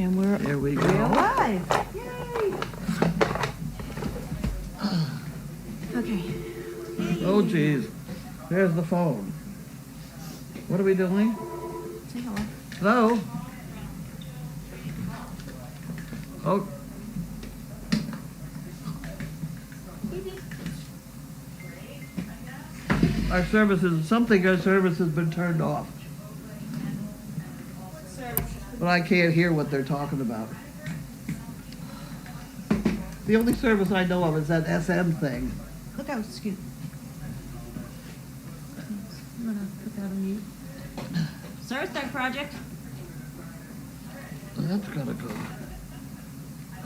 And we're There we go. live. Yay! Okay. Oh, geez. There's the phone. What are we doing? Say hello. Hello? Oh. Our service has been turned off. But I can't hear what they're talking about. The only service I know of is that SM thing. Look out, Scoot. I'm gonna put that on mute. Service Dog Project. That's gotta go.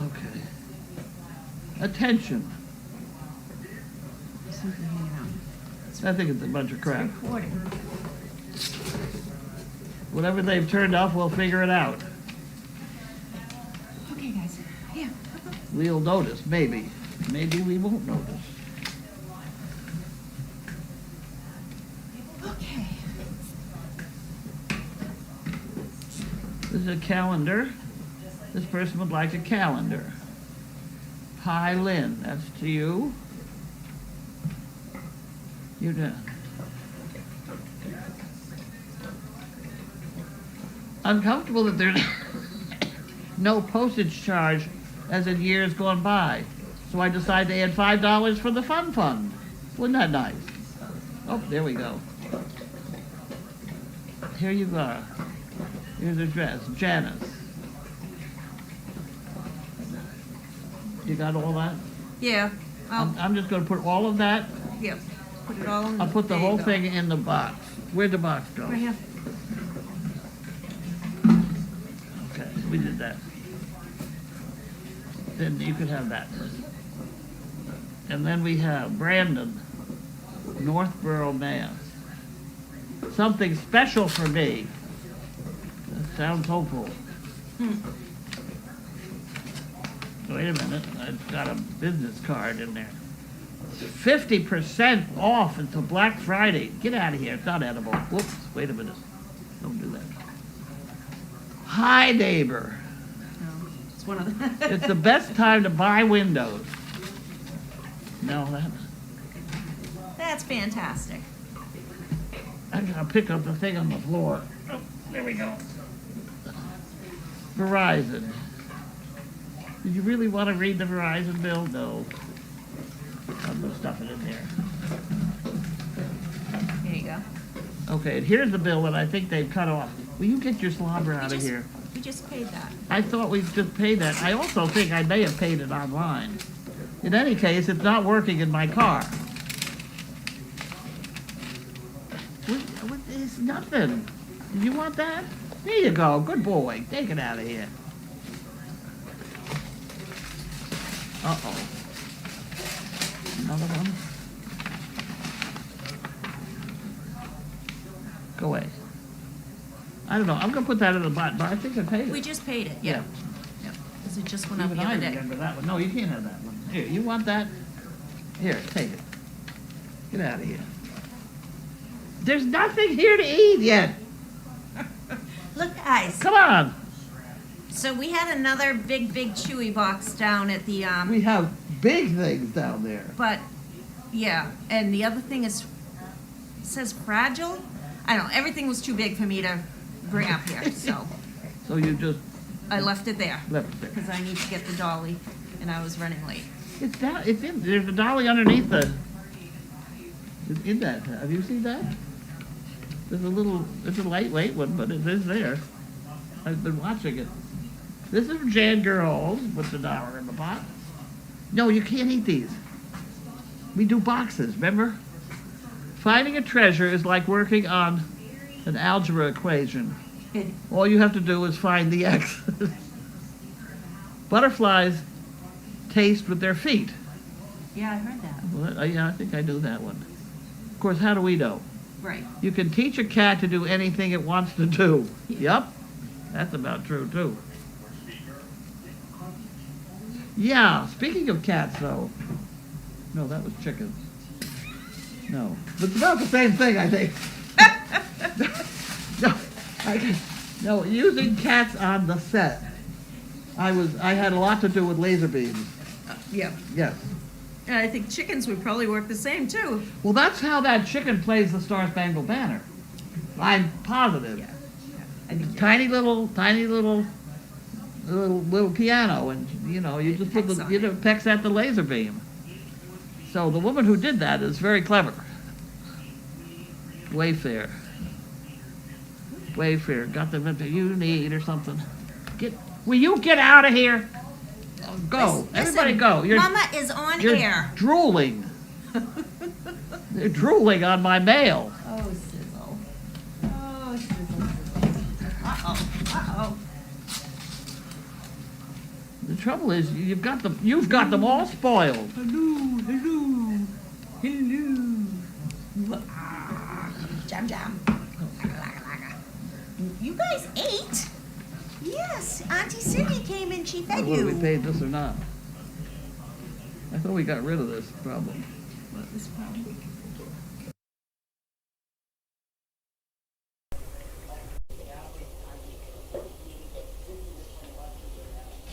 Okay. Attention. Something hanging out. I think it's a bunch of crap. Recording. Whatever they've turned off, we'll figure it out. Okay, guys. Yeah. We'll notice, maybe. Maybe we won't notice. Okay. This is a calendar. This person would like a calendar. Hi, Lynn. That's to you. You're done. I'm comfortable that there's no postage charge as in years gone by. So I decided to add $5 for the fun fund. Wasn't that nice? Oh, there we go. Here you go. Here's the address, Janice. You got all that? Yeah. I'm just gonna put all of that, Yeah. Put it all in. I'll put the there you whole go. thing in the box. Where'd the box go? Right here. Okay, we did that. Then you could have that. And then we have Brandon, Northborough, Mass. Something special for me. That sounds hopeful. Wait a minute, I've got a business card in there. 50% off until Black Friday. Get out of here, it's not edible. Whoops, wait a minute. Don't do that. Hi, neighbor. No, it's one of the. It's the best time to buy windows. No, that. That's fantastic. I gotta pick up the thing on the floor. Oh, there we go. Verizon. Did you really want to read the Verizon bill? No. I'm gonna stuff it in there. Here you go. Okay, and here's the bill that I think they've cut off. Will you get your slobber out of here? We just paid that. I thought we just paid that. I also think I may have paid it online. In any case, it's not working in my car. It's nothing. You want that? There you go. Good boy. Take it out of here. Uh-oh. Another one. Go away. I don't know. I'm gonna put that in the bottom, but I think I paid it. We just paid it, yeah. Yeah. Because it just went up Even the I other day. remember that one. No, you can't have that one. Here, you want that? Here, take it. Get out of here. There's nothing here to eat yet. Look, guys. Come on. So we had another big chewy box down at the We have big things down there. but yeah, and the other thing is it says fragile. I don't know, everything was too big for me to bring up here, so So you just I left it there left it there. because I need to get the dolly and I was running late. It's down. It's in. There's a dolly underneath the. It's in that. Have you seen that? There's a little. It's a lightweight one, but it is there. I've been watching it. This is Jan Girls with the dollar in the pot. No, you can't eat these. We do boxes. Remember? Finding a treasure is like working on an algebra equation. All you have to do is find the x's. Butterflies taste with their feet. Yeah, I heard that. Well, yeah, I think I knew that one. Of course, how do we know? Right. You can teach a cat to do anything it wants to do. Yep, that's about true, too. Yeah, speaking of cats, though. No, that was chickens. No, but it's about the same thing, I think. No, using cats on the set. I had a lot to do with laser beams. Yeah. Yes. And I think chickens would probably work the same too. Well, that's how that chicken plays the Star Spangled Banner. I'm positive. Yeah. I think Tiny little piano, and you just put Pecks the on it. pecks at the laser beam. So the woman who did that is very clever. Wayfair, got the you need or something. Will you get out of here? Go, everybody, Listen, go. Mama is on You're air. drooling. They're drooling on my mail. Oh, sizzle. Oh, sizzle. Uh-oh. The trouble is, you've got them all spoiled. Hello. Jam. You guys ate? Yes, Auntie Cindy came and she fed Whether you. we paid this or not. I thought we got rid of this problem. What was problem?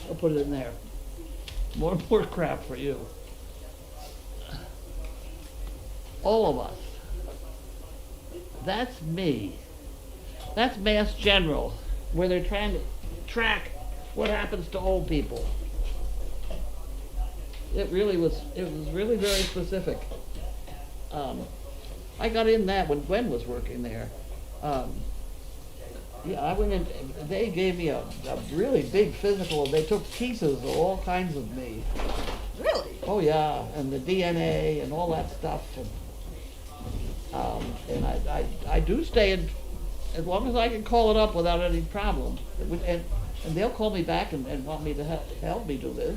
I'll put it in there. More crap for you. All of us. That's me. That's Mass General, where they're trying to track what happens to old people. It was really very specific. I got in that when Gwen was working there. I went in, they gave me a really big physical, and they took pieces of all kinds of me. Really? Oh yeah, and the DNA and all that stuff. And I do stay in, as long as I can call it up without any problem. And they'll call me back and want me to help me do this.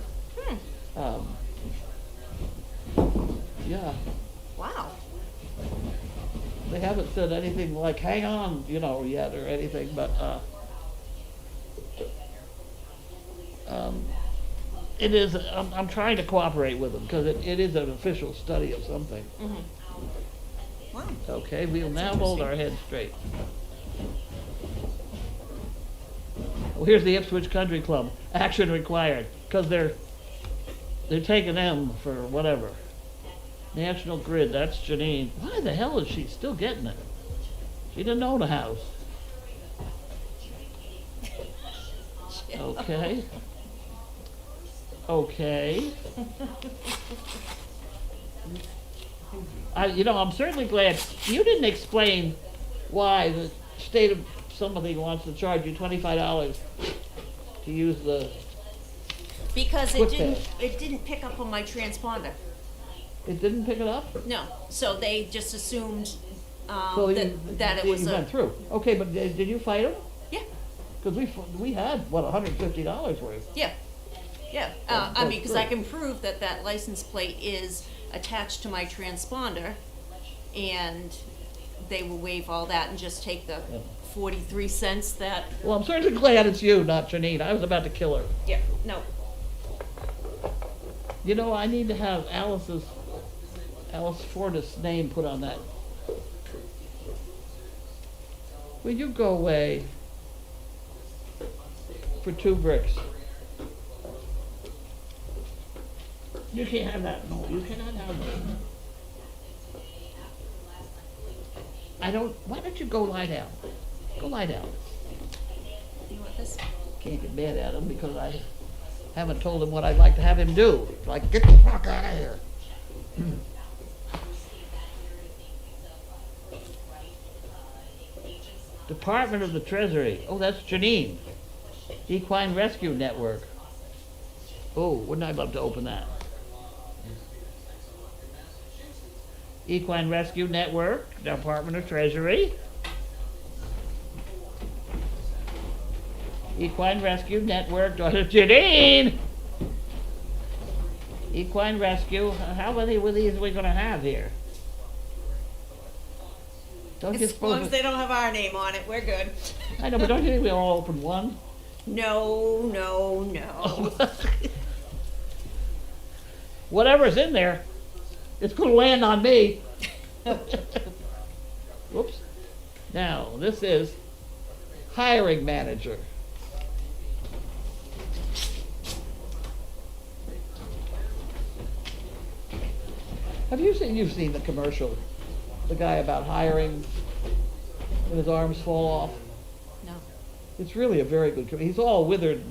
Yeah. Wow. They haven't said anything like, hang on, yet or anything, but it is, I'm trying to cooperate with them because it is an official study of something. Mm-hmm. Wow. Okay, we'll now hold our heads straight. Well, here's the Ipswich Country Club. Action required, because they're taking them for whatever. National Grid, that's Janine. Why the hell is she still getting it? She didn't own a house. Okay. I'm certainly glad you didn't explain why the state of somebody wants to charge you $25 to use the. Because Quick it didn't pick up on my transponder. It didn't pick it up? No, so they just assumed So that it was you a went through. Okay, but did you fight them? yeah, Because we had, what, $150 worth? yeah. Oh, I mean, because I good. can prove that license plate is attached to my transponder, and they will waive all that and just take the 43 cents that. Well, I'm certainly glad it's you, not Janine. I was about to kill her. Yeah, no. I need to have Alice Fortis' name put on that. Will you go away for 2 bricks? You can't have that. No, you cannot have that. Why don't you go lie down? Go lie down. You want this? Can't get mad at him because I haven't told him what I'd like to have him do. Like, get the fuck out of here. Department of the Treasury. Oh, that's Janine. Equine Rescue Network. Oh, wouldn't I love to open that? Equine Rescue Network, Department of Treasury. Equine Rescue Network, Janine! Equine Rescue, how many of these are we going to have here? Don't you As long as suppose? they don't have our name on it, we're good. I know, but don't you think we all open one? No. Whatever's in there, it's going to land on me. Whoops. Now, this is hiring manager. You've seen the commercial, the guy about hiring when his arms fall off? No. It's really a very good, he's all withered,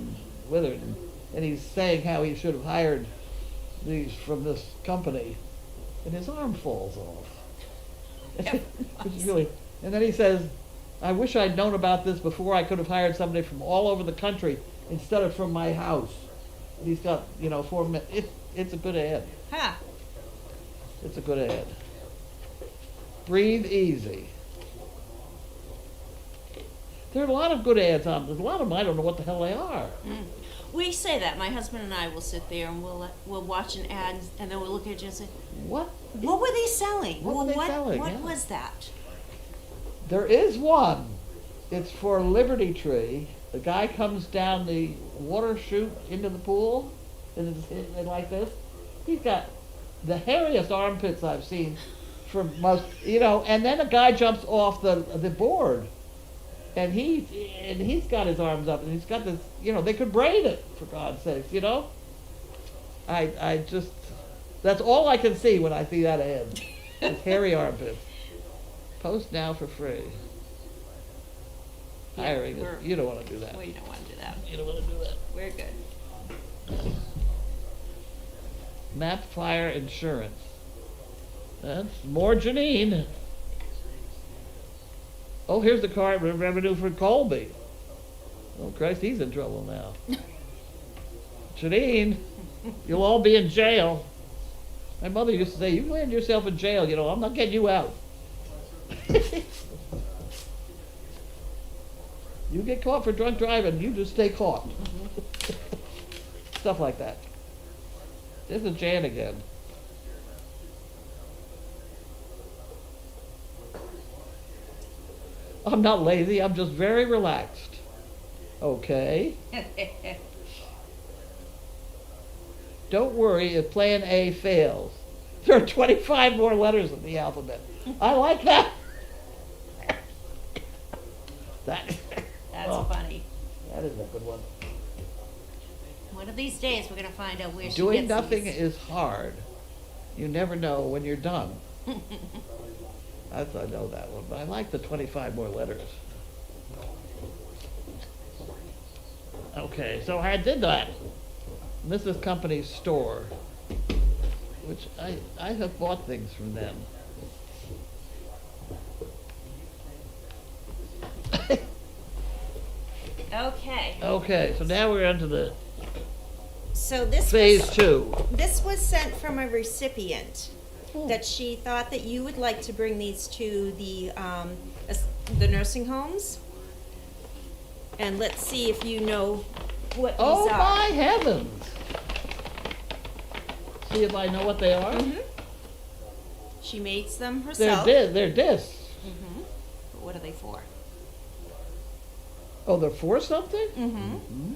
and he's saying how he should have hired these from this company, and his arm falls off. Which is really, and then he says, I wish I'd known about this before. I could have hired somebody from all over the country instead of from my house. And he's got, 4 minutes. It's a good ad. Ha. It's a good ad. Breathe easy. There are a lot of good ads on. There's a lot of them I don't know what the hell they are. Mm. We say that. My husband and I will sit there and we'll watch an ad and then we'll look at you and say, What? what were they selling? What were they selling? What Yeah. was that? There is one. It's for Liberty Tree. The guy comes down the water chute into the pool, and it's like this. He's got the hairiest armpits I've seen from most, and then a guy jumps off the board, and he's got his arms up, and he's got this, they could braid it, for God's sakes, I just, that's all I can see when I see that ad. His hairy armpits. Post now for free. Yeah, Hiring, you don't want to do that. We don't want to do that. You don't want to do that. We're good. Map Fire Insurance. That's more Janine. Oh, here's the car revenue for Colby. Oh, Christ, he's in trouble now. Janine, you'll all be in jail. My mother used to say, you land yourself in jail, I'm not getting you out. You get caught for drunk driving, you just stay caught. Stuff like that. This is Jan again. I'm not lazy, I'm just very relaxed. Okay. Don't worry if plan A fails. There are 25 more letters in the alphabet. I like that. That's funny. That is a good one. One of these days we're going to find out where she Doing gets nothing these. is hard. You never know when you're done. I know that one, but I like the 25 more letters. Okay, so I did that. This is company's store, which I have bought things from them. Okay. Okay, so now we're onto the So this phase 2. This was sent from a recipient that she thought that you would like to bring these to the nursing homes. And let's see if you know what these Oh are. my heavens! See if I know what they are? Mm-hmm. She makes them herself. They're discs. Mm-hmm. But what are they for? Oh, they're for something? Mm-hmm.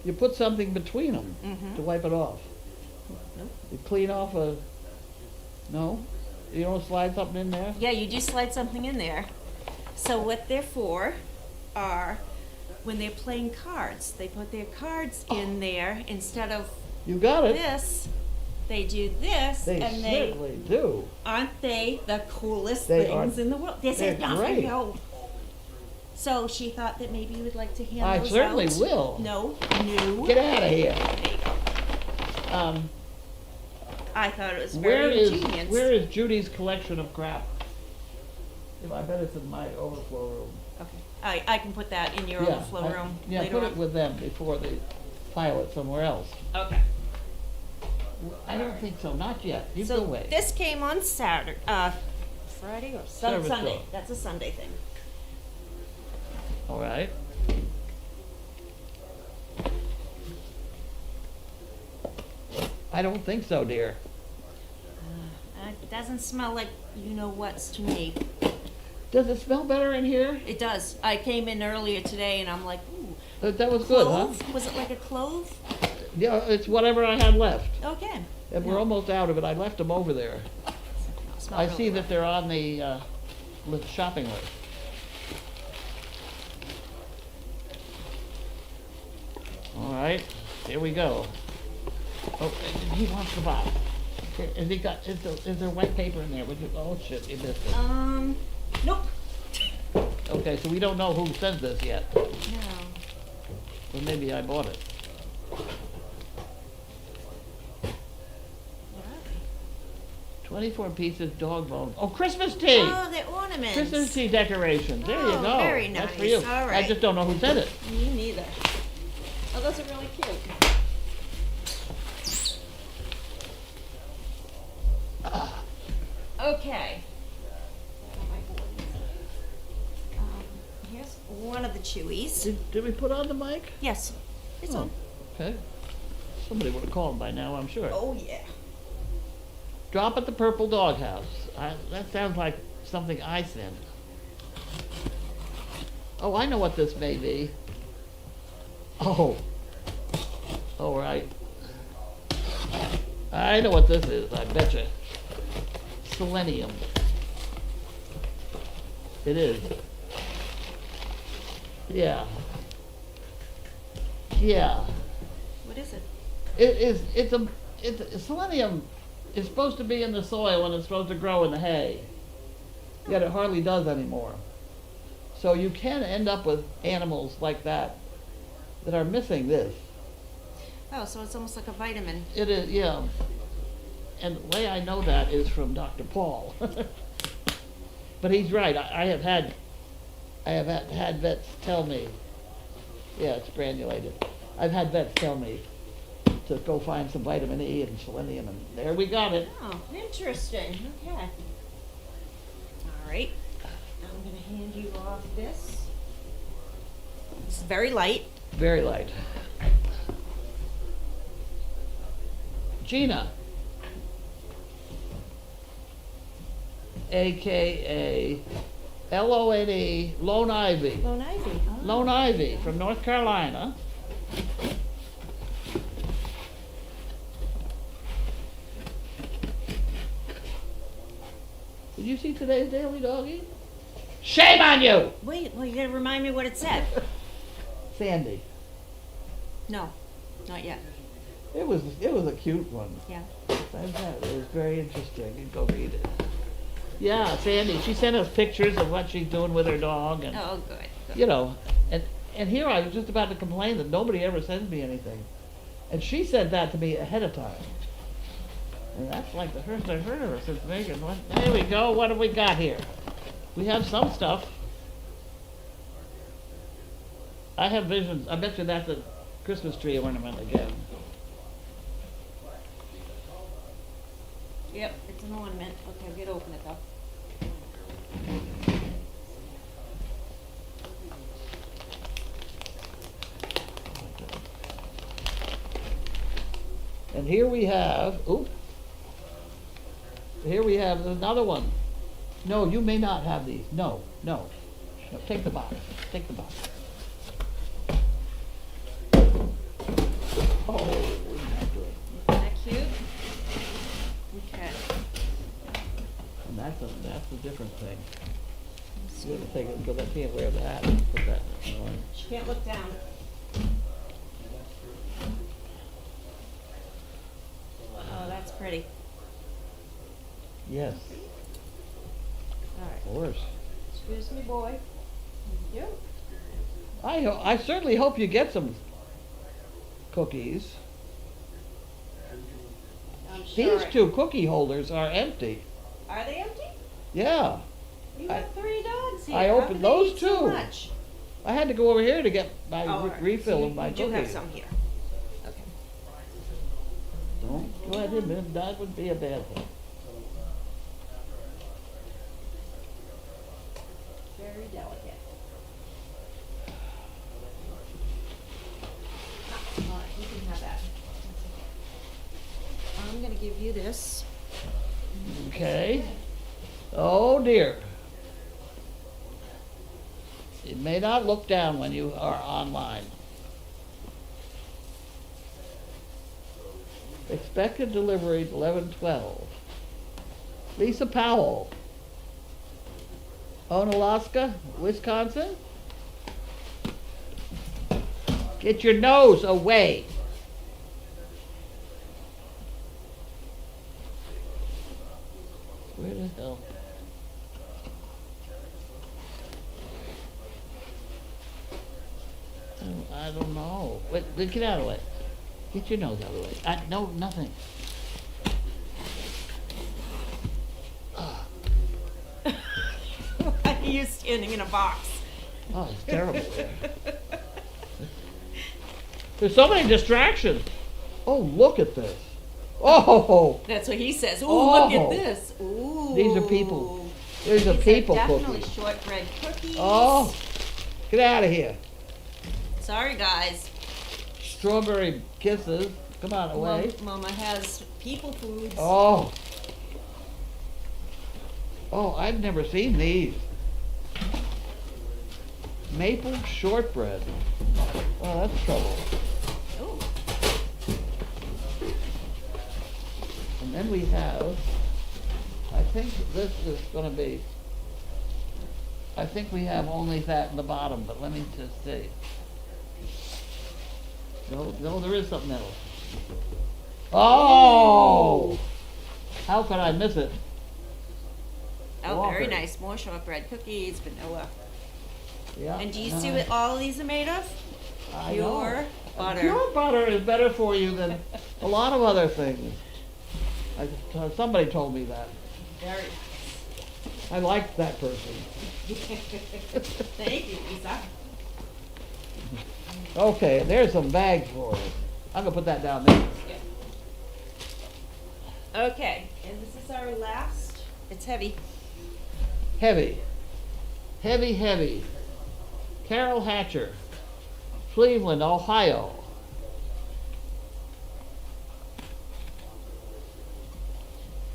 You put something between them Mm-hmm. to wipe it off. Nope. You clean off a... No? You don't slide something in there? Yeah, you do slide something in there. So what they're for are when they're playing cards. They put their cards in there instead of You got it. this. They do this, They and they certainly do. aren't they the coolest They things are- in the world? This they're is not great. no. So she thought that maybe you would like to hand I those certainly out. will. No. Get out of here. There you go. I thought it was Where very ingenious. is Judy's collection of crap? I bet it's in my overflow room. Okay. I can put that in your overflow room Yeah, later put on. it with them before they pile it somewhere else. Okay. I don't think so, not yet. You So go away. this came on Saturday, Friday or Service Sunday. dog. That's a Sunday thing. All right. I don't think so, dear. It doesn't smell like you know what's to me. Does it smell better in here? It does. I came in earlier today and I'm like, ooh, That was good, huh? clove? Was it like a clove? Yeah, it's whatever I had left. Okay. And we're No. almost out of it. I left them over there. No, it smelled I really see good. that they're on the shopping list. All right, here we go. Oh, he wants the box. Has he got, is there white paper in there? Would you, oh shit, you missed it. Nope. Okay, so we don't know who sent this yet. No. Or maybe I bought it. 24 pieces dog bone. Oh, Christmas tea! Oh, the ornaments. Christmas tea decorations. There you Oh, go. very That's for nice. you. All I right. just don't know who sent it. Me neither. Oh, those are really cute. Okay. Here's one of the chewies. Did we put on the mic? Yes, it's Oh, on. okay. Somebody would have called by now, I'm sure. Oh, yeah. Drop at the Purple Doghouse. That sounds like something I sent. Oh, I know what this may be. Oh. All right. I know what this is, I betcha. Selenium. It is. Yeah. Yeah. What is it? It's selenium is supposed to be in the soil and it's supposed to grow in the hay. Yet it hardly does anymore. So you can end up with animals like that that are missing this. Oh, so it's almost like a vitamin. It is, yeah. And the way I know that is from Dr. Paul. But he's right. I have had vets tell me, yeah, it's granulated. I've had vets tell me to go find some vitamin E and selenium, and there we got it. Oh, interesting. Okay. All right. I'm going to hand you off this. It's very light. Very light. Gina, AKA LONE, Lone Ivy. Lone Ivy. Oh. Lone Ivy from North Carolina. Did you see today's Daily Doggy? Shame on you! Wait, well, you got to remind me what it said. Sandy. No, not yet. It was a cute one. Yeah. It was very interesting. You go read it. Yeah, Sandy. She sent us pictures of what she's doing with her dog, and Oh, good. you know, and here I was just about to complain that nobody ever sends me anything, and she said that to me ahead of time. And that's like the first I've heard of her since Megan went. There we go. What have we got here? We have some stuff. I have visions. I bet you that's a Christmas tree ornament again. Yep, it's an ornament. Okay, I'll get open it though. And here we have, oop, here we have another one. No, you may not have these. No, no. No, take the box. Take the box. Oh, isn't that good? Isn't that cute? Okay. And that's a different thing. You have to take it because I can't wear that. Put that on. She can't look down. Oh, that's pretty. Yes, All right. of course. Excuse me, boy. Thank you. I certainly hope you get some cookies. I'm sure. These two cookie holders are empty. Are they empty? Yeah. You I- have 3 dogs here. I How opened could they those eat so too. much? I had to go over here to get my Oh, all right. refill So of my you do cookies. have some here. Okay. Don't go ahead and that would be a bad thing. Very delicate. All right, you can have that. That's okay. I'm gonna give you this. Okay. Oh dear. You may not look down when you are online. Expected delivery 11/12. Lisa Powell. Onalaska, Wisconsin. Get your nose away. Where the hell? I don't know. Wait, get out of the way. Get your nose out of the way. No, nothing. Why are you standing in a box? Oh, it's terrible there. There's so many distractions. Oh, look at this. Oh, That's what he says. Ooh, Oh. look at this. Ooh. These are people. These are These people definitely cookies. shortbread cookies. Oh, get out of here. Sorry, guys. Strawberry kisses. Come on, away. Mama has people foods. Oh. Oh, I've never seen these. Maple shortbread. Oh, that's trouble. Ooh. And then we have, I think this is gonna be, I think we have only that in the bottom, but let me just see. No, there is something else. Oh! How could I miss it? Oh, very Walker. nice. More shortbread cookies, vanilla. Yeah. And do you see what all these are made of? I know. Pure butter. Pure butter is better for you than a lot of other things. Somebody told me that. Very. I liked that person. Thank you, Lisa. Okay, there's some bags for it. I'm gonna put that down there. Okay, and this is our last. It's heavy. Heavy. Heavy, heavy. Carol Hatcher, Cleveland, Ohio.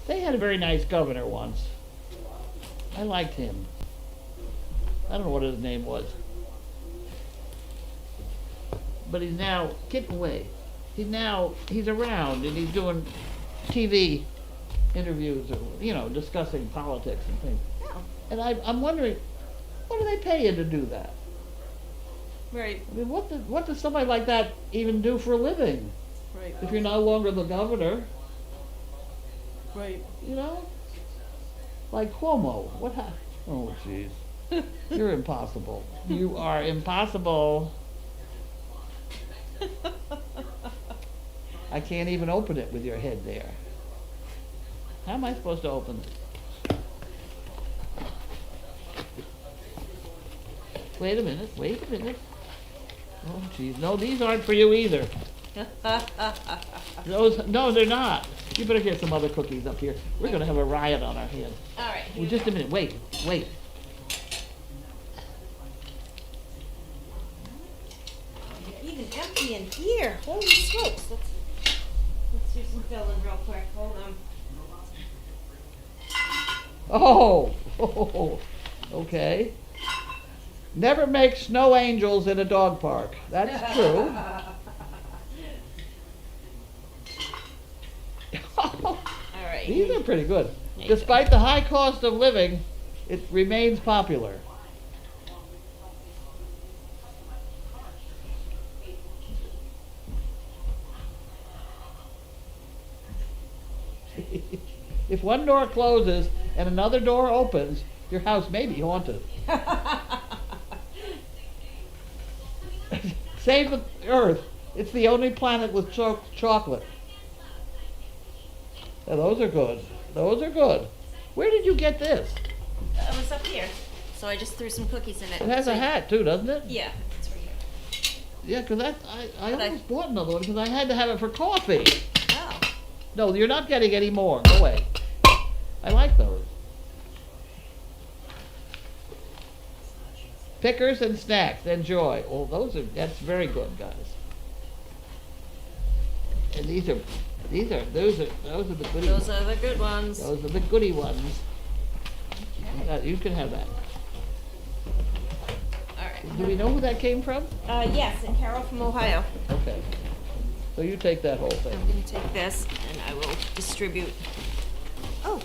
They had a very nice governor once. I liked him. I don't know what his name was. But he's now, get away. He's around and he's doing TV interviews or, discussing politics and things. Oh, And I'm wondering, what do they pay you to do that? right, I mean, what does somebody like that even do for a living? right, If you're no longer the governor, right. like Cuomo. Oh, jeez. You're impossible. You are impossible. I can't even open it with your head there. How am I supposed to open it? Wait a minute. Oh, jeez. No, these aren't for you either. No, they're not. You better get some other cookies up here. We're going to have a riot on our hands. All right. Well, just a minute. Wait. Even empty in here. Holy smokes. Let's do some filling real quick. Hold on. Oh, okay. Never make snow angels in a dog park. That's true. All right. These are pretty good. There you Despite the high cost of living, it remains popular. If one door closes and another door opens, your house may be haunted. Save the Earth. It's the only planet with chocolate. Now, those are good. Where did you get this? It was up here. So I just threw some cookies in it. It has So a hat too, doesn't it? Yeah, it's right here. Yeah, because I But I- almost bought another one because I had to have it for coffee. Oh. No, you're not getting any more. Go away. I like those. Pickers and snacks. Enjoy. Oh, that's very good, guys. And those are the goodie Those ones. are the good ones. Those are the goodie ones. You can have that. All right. Do we know who that came from? Yes, and Carol from Ohio. Okay. So you take that whole I'm thing. going to take this and I will distribute. Oh,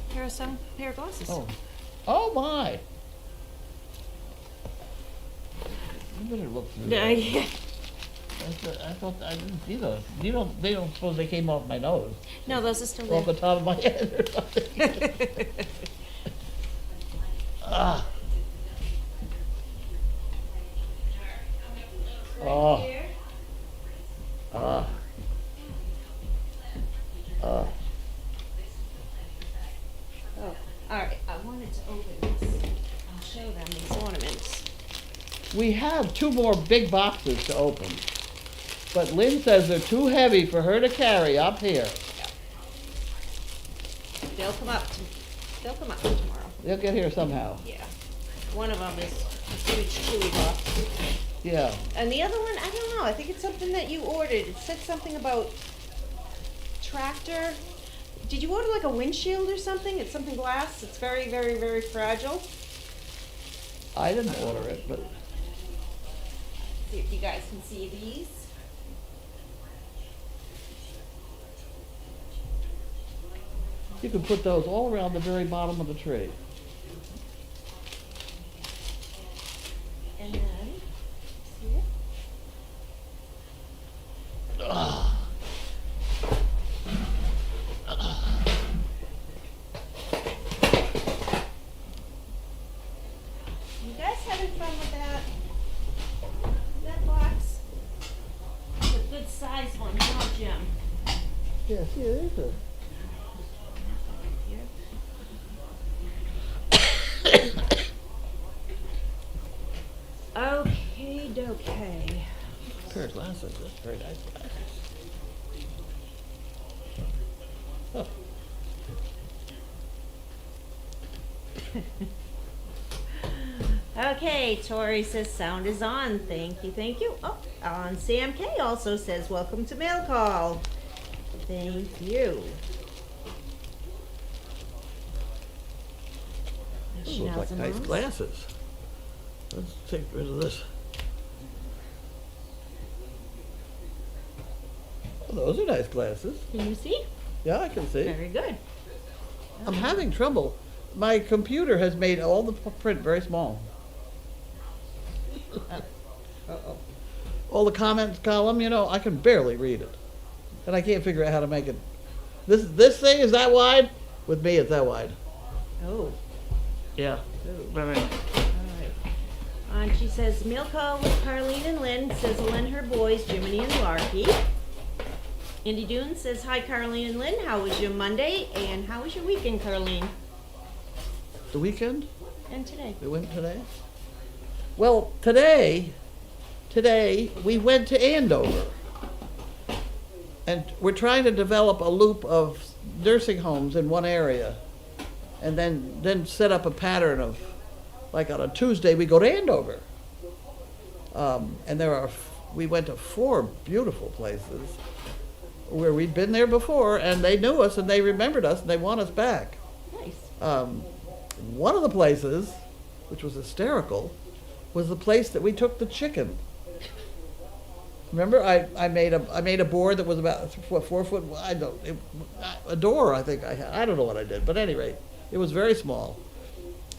here are some pair of glasses. Oh my! You better look through that. Yeah. I thought, I didn't see those. They don't suppose they came off my nose, No, those are still off the there. top of my head or something. Ah. Oh. Ah. Ah. Oh, all right, I wanted to open this and show them these ornaments. We have 2 more big boxes to open, but Lynn says they're too heavy for her to carry up here. They'll come up tomorrow. They'll get here somehow. Yeah. One of them is a huge chewy box. Yeah. And the other one, I don't know, I think it's something that you ordered. It said something about tractor. Did you order like a windshield or something? It's something glass. It's very, very, very fragile. I didn't order it, but See if you guys can see these. you can put those all around the very bottom of the tree. And then, see it? Ah. You guys having fun with that? That box? It's a good size one, huh, Jim? Yeah, see, it is a... Okay, dokey. pair of glasses. That's very nice glasses. Oh. Okay, Tori says sound is on. Thank you, thank you. Oh, Sam K also says welcome to Mail Call. Thank you. Those look like nice Schnauzermaus. glasses. Let's take rid of this. Oh, those are nice glasses. Can you see? Yeah, I can see. Very good. I'm having trouble. My computer has made all the print very small. Uh-oh. All the comments column, you know, I can barely read it. And I can't figure out how to make it. This thing is that wide? With me, it's that wide. Oh. Yeah. All right. And she says, Mail Call with Carlene and Lynn, says Lynn, her boys, Jiminy and Larky. Indy Dune says, hi Carlene and Lynn, how was your Monday? And how was your weekend, Carlene? The weekend? And today? We went today? Well, today we went to Andover. And we're trying to develop a loop of nursing homes in one area. And then set up a pattern of, like on a Tuesday, we go to Andover. And we went to 4 beautiful places where we'd been there before, and they knew us and they remembered us and they want us back. Nice. One of the places, which was hysterical, was the place that we took the chicken. Remember, I made a board that was about 4 foot wide. A door, I think I had. I don't know what I did, but at any rate, it was very small.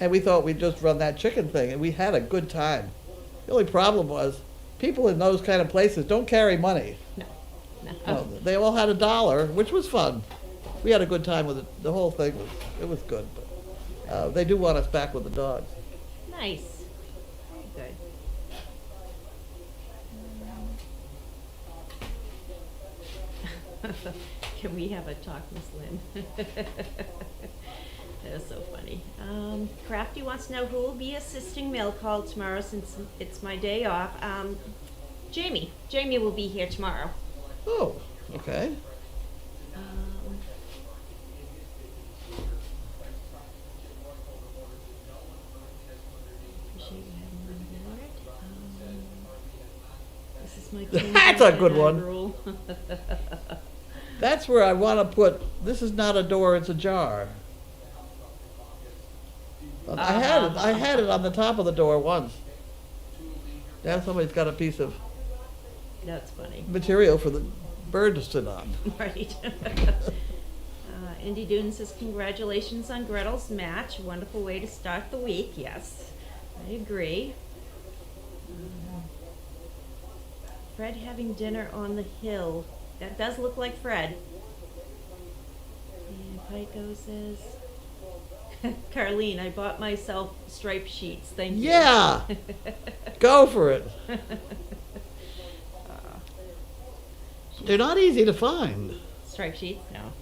And we thought we'd just run that chicken thing, and we had a good time. The only problem was, people in those kind of places don't carry money. No. No, they all had $1, which was fun. We had a good time with it. The whole thing was good. But they do want us back with the dogs. Nice. Very good. Can we have a talk, Miss Lynn? That is so funny. Crafty wants to know who will be assisting Mail Call tomorrow since it's my day off. Jamie. Jamie will be here tomorrow. Oh, okay. Appreciate you having me on board. This is my That's a good one. rule. That's where I want to put, this is not a door, it's a jar. I had it on the top of the door once. Now somebody's got a piece of That's funny. material for the bird to sit on. Right. Indy Dune says, congratulations on Gretel's match. Wonderful way to start the week. Yes, I agree. Fred having dinner on the hill. That does look like Fred. And Pico says, Carlene, I bought myself striped sheets. Thank you. Yeah! Go for it. They're not easy to find. Striped sheets? No.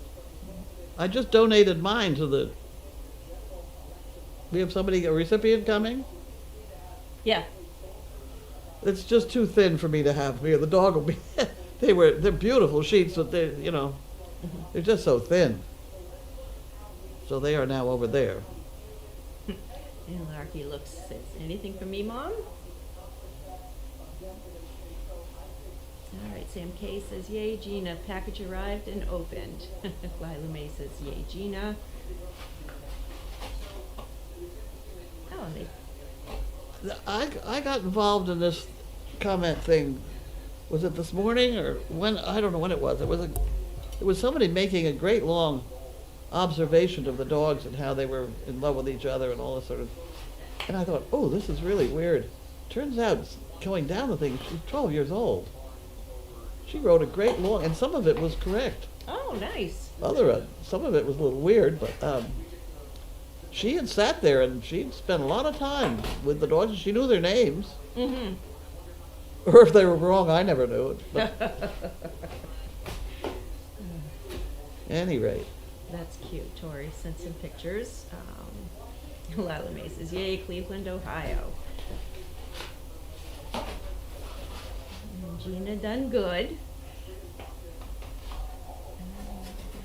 I just donated mine to the... We have somebody, a recipient coming? Yeah. It's just too thin for me to have here. The dog will be... They're beautiful sheets, but they're, they're just so thin. So they are now over there. And Larky looks, says, anything for me, Mom? All right, Sam K says, yay, Gina. Package arrived and opened. Lila May says, yay, Gina. Oh, and they, I got involved in this comment thing. Was it this morning or when? I don't know when it was. It was somebody making a great long observation of the dogs and how they were in love with each other and all this sort of. And I thought, oh, this is really weird. Turns out, going down the thing, she's 12 years old. She wrote a great long, and some of it was correct. oh, nice. Some of it was a little weird, but she had sat there and she'd spent a lot of time with the dogs. She knew their names. Mm-hmm. Or if they were wrong, I never knew it. But any rate. That's cute. Tori sent some pictures. Lila May says, yay, Cleveland, Ohio. And Gina done good.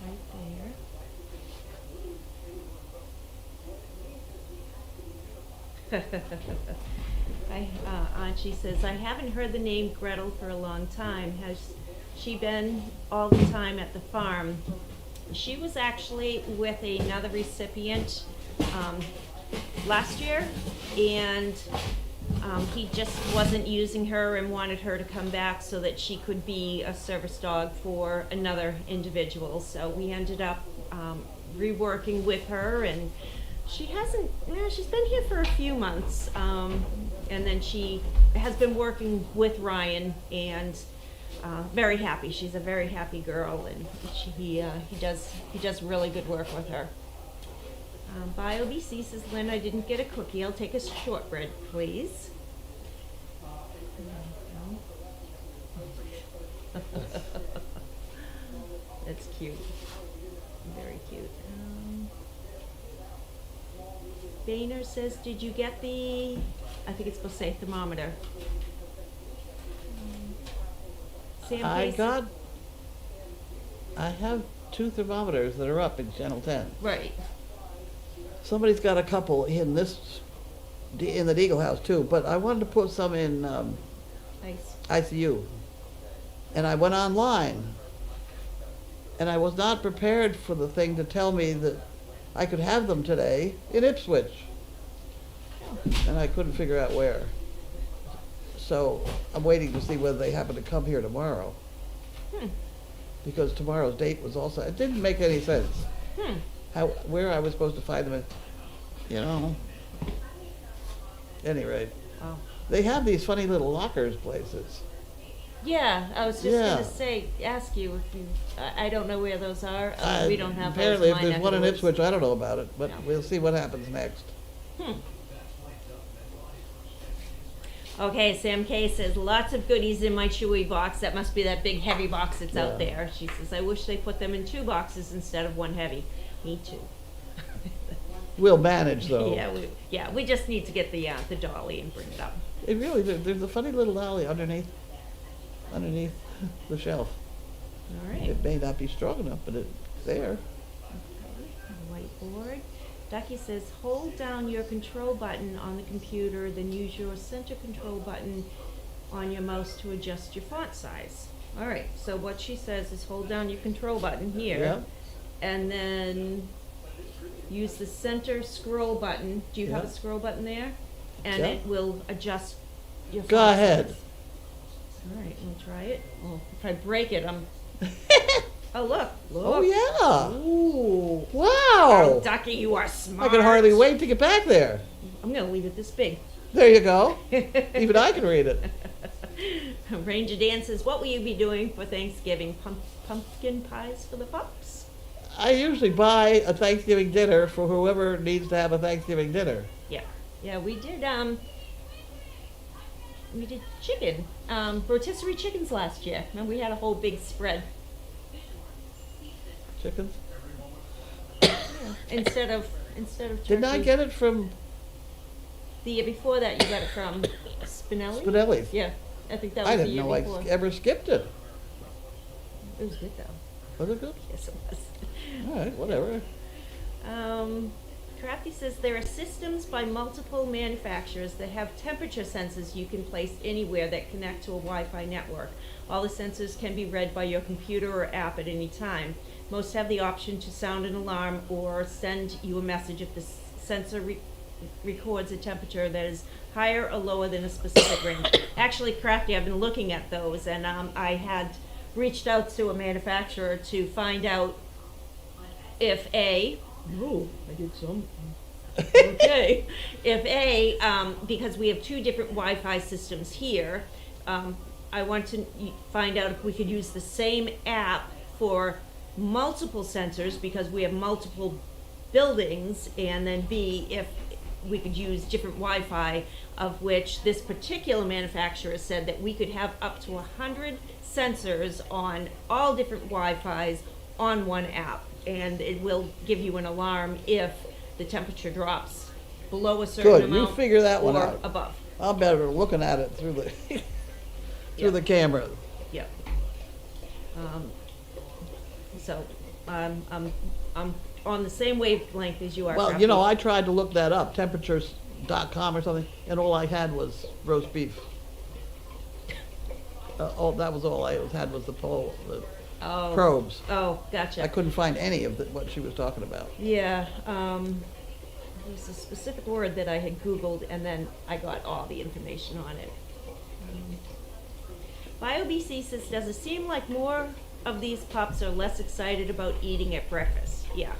Right there. Archie says, I haven't heard the name Gretel for a long time. Has she been all the time at the farm? She was actually with another recipient last year, and he just wasn't using her and wanted her to come back so that she could be a service dog for another individual. So we ended up reworking with her, and she's been here for a few months, and then she has been working with Ryan, and very happy. She's a very happy girl, and he does really good work with her. BioBC says, Lynn, I didn't get a cookie. I'll take a shortbread, please. That's cute. Very cute. Boehner says, did you get the, I think it's supposed to say thermometer. Sam I have 2 thermometers that are up in Channel 10. Right. Somebody's got a couple in the Deagle House too, but I wanted to put some in ICU. And I went online, and I was not prepared for the thing to tell me that I could have them today in Ipswich. And I couldn't figure out where. So I'm waiting to see whether they happen to come here tomorrow. Because tomorrow's date was also, it didn't make any sense. Where I was supposed to find them, Any rate, Oh. they have these funny little lockers places. Yeah, I was just gonna ask you if you. I don't know where those are. We don't have those. Apparently, in if my there's neck one of in the woods. Ipswich, I don't know about it, but No. we'll see what happens next. Okay, Sam K says, lots of goodies in my Chewy box. That must be that big heavy box that's out Yeah. there. She says, I wish they put them in 2 boxes instead of 1 heavy. Me too. We'll manage though. We just need to get the dolly and bring it up. It really, there's a funny little dolly underneath the shelf. All right. It may not be strong enough, but it's there. Whiteboard. Ducky says, hold down your control button on the computer, then use your center control button on your mouse to adjust your font size. All right, so what she says is hold down your control button here, Yep. and then use the center scroll button. Do you have a Yep. scroll button there? And Yep. it will adjust your font Go ahead. size. All right, we'll try it. Oh, if I break it, I'm... Oh, look. Oh yeah. Ooh. Wow. Oh, Ducky, you are smart. I can hardly wait to get back there. I'm going to leave it this big. There you go. Even I can read it. Ranger Dan says, what will you be doing for Thanksgiving? Pumpkin pies for the pups? I usually buy a Thanksgiving dinner for whoever needs to have a Thanksgiving dinner. Yeah. Yeah, we did chicken, rotisserie chickens last year. And we had a whole big spread. Chickens? Instead of turkey. Didn't I get it from The year before that, you got it from Spinelli? Spinelli's? Yeah, I think that was I the didn't year know before. I ever skipped it. It was good though. Was it good? Yes, it was. All right, whatever. Crafty says there are systems by multiple manufacturers that have temperature sensors you can place anywhere that connect to a Wi-Fi network. All the sensors can be read by your computer or app at any time. Most have the option to sound an alarm or send you a message if the sensor records a temperature that is higher or lower than a specific range. Actually, Crafty, I've been looking at those, and I had reached out to a manufacturer to find out if I did some. Okay. Because we have two different Wi-Fi systems here, I want to find out if we could use the same app for multiple sensors because we have multiple buildings, and then B, if we could use different Wi-Fi, of which this particular manufacturer said that we could have up to 100 sensors on all different Wi-Fis on one app, and it will give you an alarm if the temperature drops below a certain Good, amount you figure that one or out. above. I'm better looking at it through the Yeah. the camera. Yep. So I'm on the same wavelength as you are. Well, Crafty. you know, I tried to look that up, temperatures.com or something, and all I had was roast beef. That was all I had was the probes. Oh, gotcha. I couldn't find any of what she was talking about. Yeah, there's a specific word that I had Googled, and then I got all the information on it. BioBC says, does it seem like more of these pups are less excited about eating at breakfast? Yeah.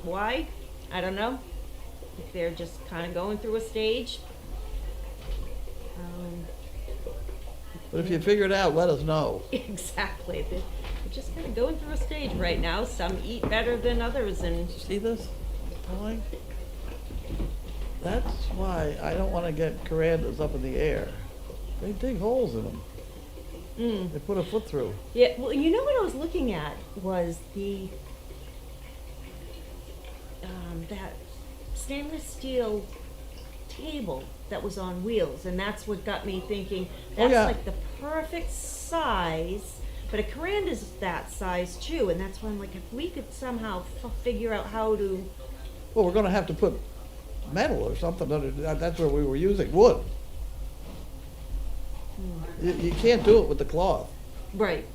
Why? I don't know. If they're just kind of going through a stage. But if you figure it out, let us know. Exactly. They're just kind of going through a stage right now. Some eat better than others, and See this? Pulling? That's why I don't want to get corandas up in the air. They dig holes in them. They put a foot through. yeah. Well, you know what I was looking at was the that stainless steel table that was on wheels, and that's what got me thinking. That's yeah. like the perfect size. But a coranda's that size too, and that's why I'm like, if we could somehow figure out how to. Well, we're going to have to put metal or something under that. That's where we were using wood. You can't do it with the cloth. Right.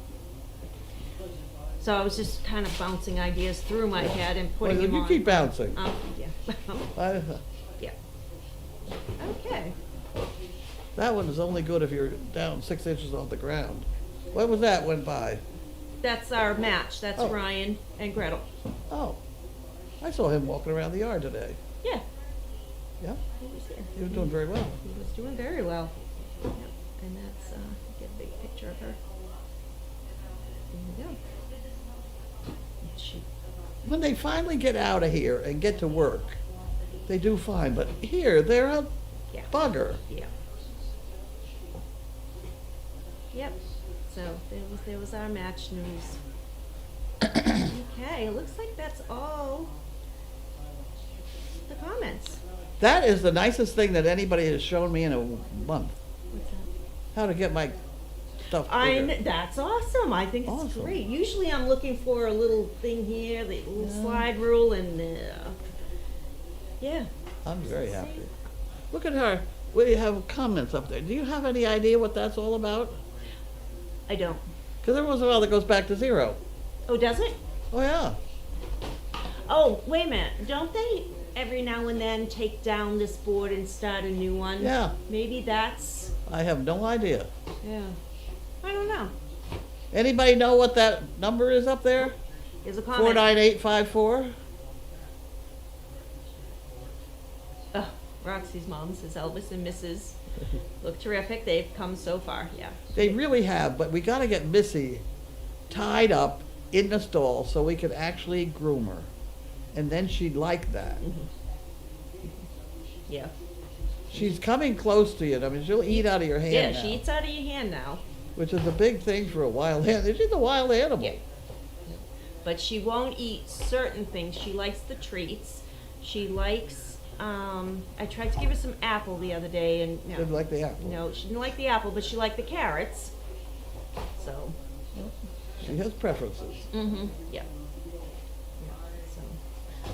So I was just kind of bouncing ideas through my head and putting Well, them you on. keep bouncing. Yeah. Yeah. Okay. That one is only good if you're down 6 inches off the ground. When was that went by? That's our match. That's Oh. Ryan and Gretel. Oh, I saw him walking around the yard today. Yeah. Yeah, He was here. he was doing very well. He was doing very well. Yep. And that's, get a big picture of her. There you go. She, When they finally get out of here and get to work, they do fine. But here, they're a yeah. bugger. Yeah. Yep. So there was our match news. Okay, it looks like that's all the comments. That is the nicest thing that anybody has shown me in a month. What's that? How to get my stuff bigger. That's awesome. I think it's Awesome. great. Usually I'm looking for a little thing here, the little Yeah. slide rule, and yeah. I'm very happy. Look at her. We have comments up there. Do you have any idea what that's all about? I don't. Because every once in a while it goes back to 0. Oh, does it? Oh, yeah. Oh, wait a minute. Don't they every now and then take down this board and start a new one? Yeah. Maybe that's, I have no idea. yeah. I don't know. Anybody know what that number is up there? There's a comment. 49854? Oh, Roxy's mom says Elvis and Mrs. look terrific. They've come so far, yeah. They really have, but we gotta get Missy tied up in the stall so we could actually groom her. And then she'd like that. Yeah. She's coming close to you. I mean, she'll eat out of your hand Yeah, now, she eats out of your hand now. which is a big thing for a wild animal. She's a wild animal. Yeah. But she won't eat certain things. She likes the treats. She likes, I tried to give her some apple the other day and She doesn't like the apple. no, she didn't like the apple, but she liked the carrots. So, She has preferences. yeah. So,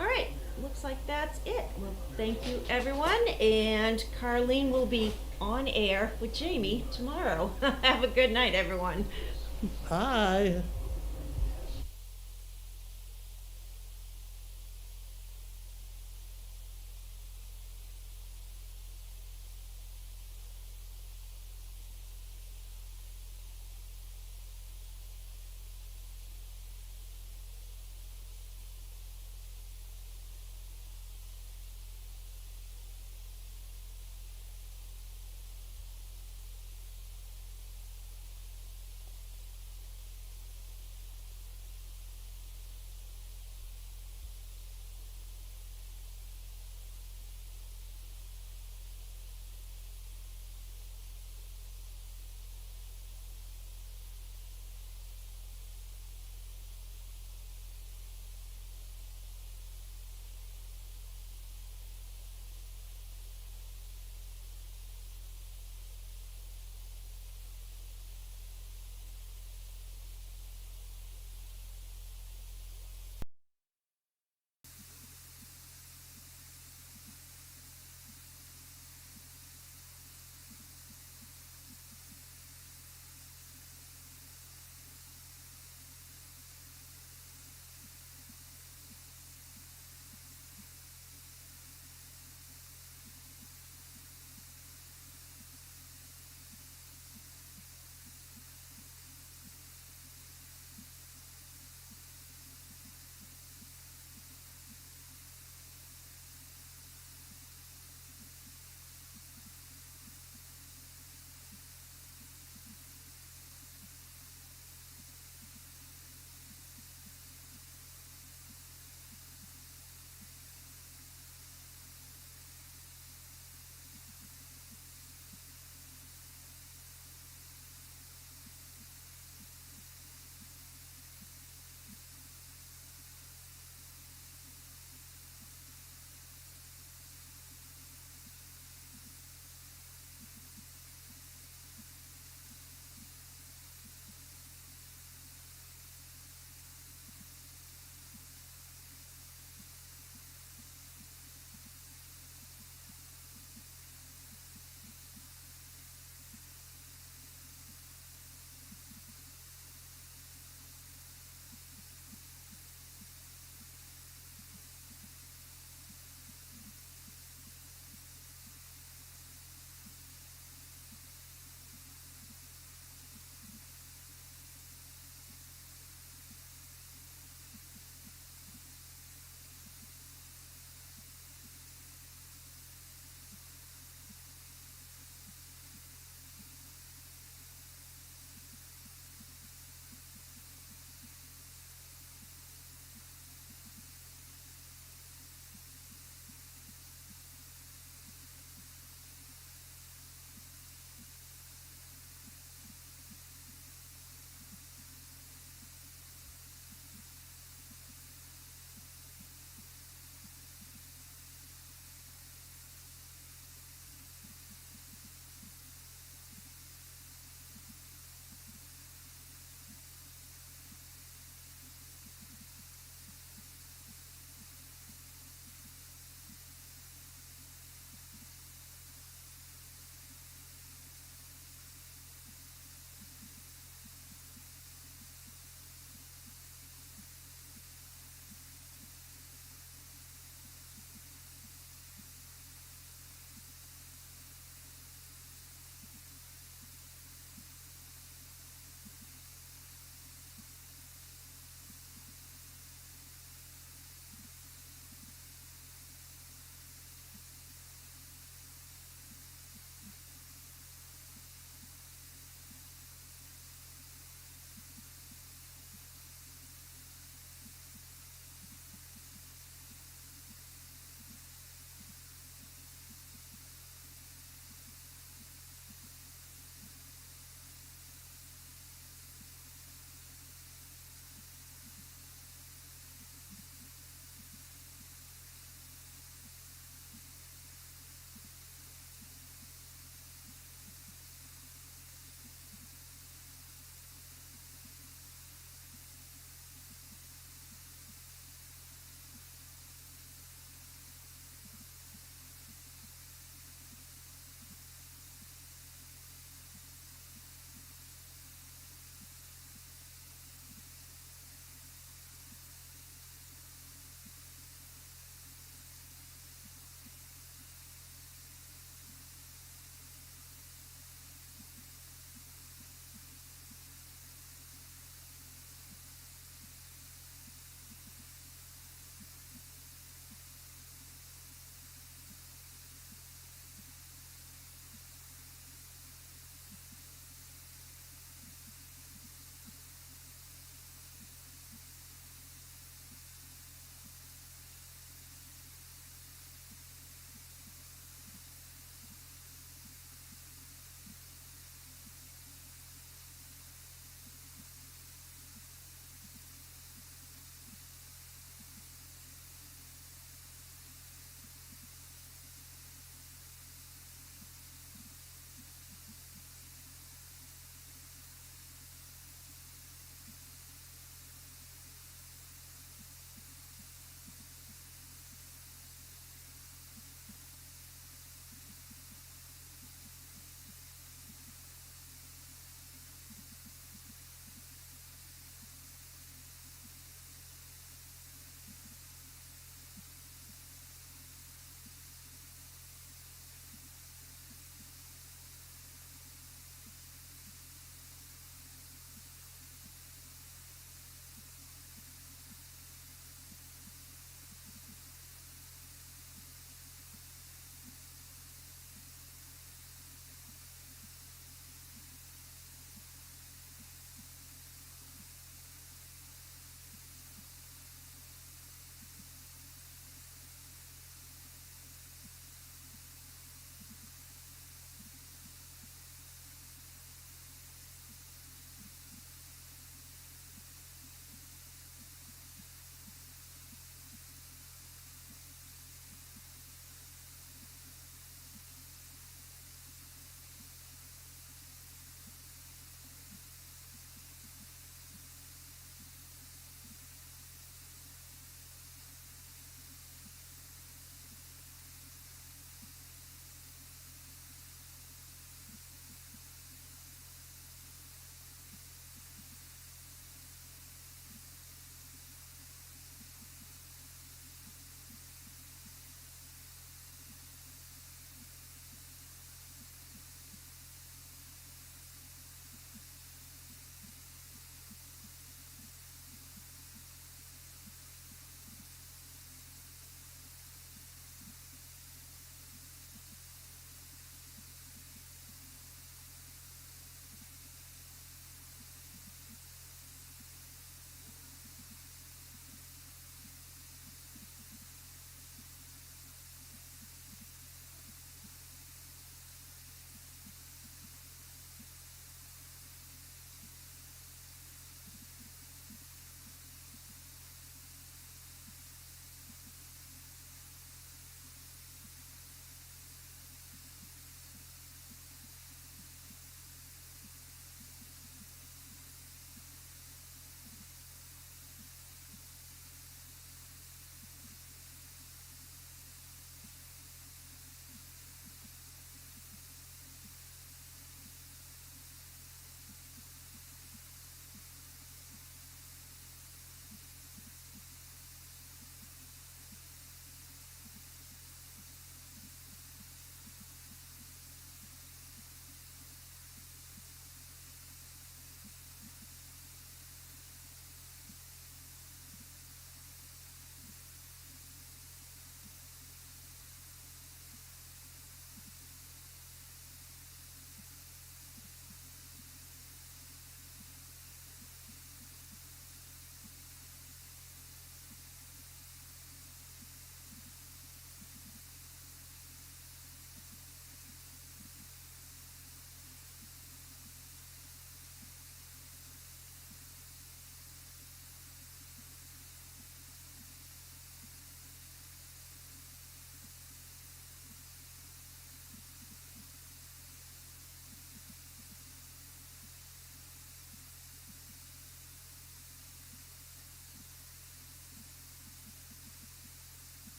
all right, looks like that's it. Well, thank you, everyone, and Carlene will be on air with Jamie tomorrow. Have a good night, everyone. Hi.